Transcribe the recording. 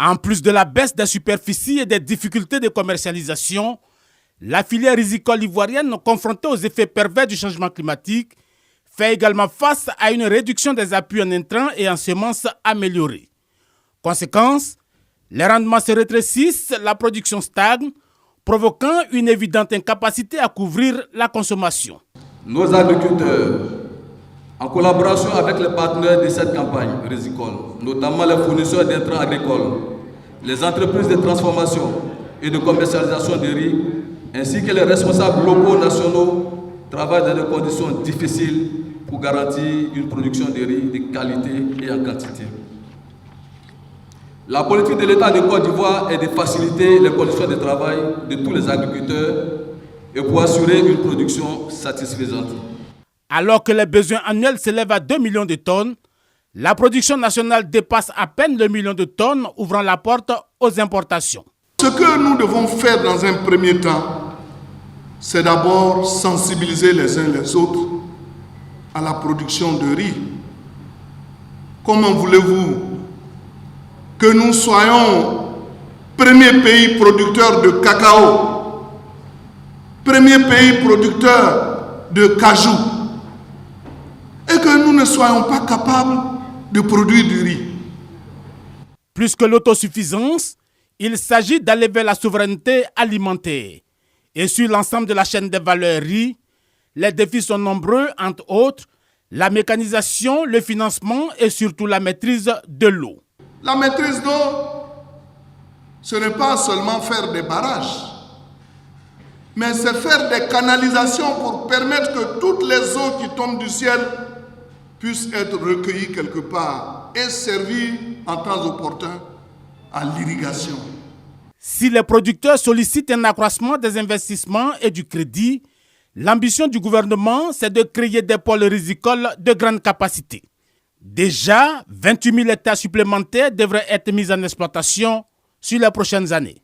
En plus de la baisse des superficies et des difficultés de commercialisation, la filière rizicole ivoirienne, confrontée aux effets pervers du changement climatique, fait également face à une réduction des appuis en intrants et en semences améliorées. Conséquence, les rendements se rétrécissent, la production stagne, provoquant une évidente incapacité à couvrir la consommation. Nos agriculteurs, en collaboration avec les partenaires de cette campagne rizicole, notamment les fournisseurs d'intrants agricoles, les entreprises de transformation et de commercialisation de riz, ainsi que les responsables locaux nationaux, travaillent dans des conditions difficiles pour garantir une production de riz de qualité et en quantité. La politique de l'État de Côte d'Ivoire est de faciliter les conditions de travail de tous les agriculteurs et pour assurer une production satisfaisante. Alors que les besoins annuels s'élèvent à 2 millions de tonnes, la production nationale dépasse à peine le million de tonnes, ouvrant la porte aux importations. Ce que nous devons faire dans un premier temps, c'est d'abord sensibiliser les uns les autres à la production de riz. Comment voulez-vous que nous soyons premier pays producteur de cacao, premier pays producteur de cajou, et que nous ne soyons pas capables de produire du riz? Plus que l'autosuffisance, il s'agit d'aller vers la souveraineté alimentaire. Et sur l'ensemble de la chaîne des valeurs riz, les défis sont nombreux, entre autres, la mécanisation, le financement et surtout la maîtrise de l'eau. La maîtrise d'eau, ce n'est pas seulement faire des barrages, mais c'est faire des canalisations pour permettre que toutes les eaux qui tombent du ciel puissent être recueillies quelque part et servir en temps opportun à l'irrigation. Si les producteurs sollicitent un accroissement des investissements et du crédit, l'ambition du gouvernement, c'est de créer des pôles rizicoles de grande capacité. Déjà, 28 000 hectares supplémentaires devraient être mis en exploitation sur les prochaines années.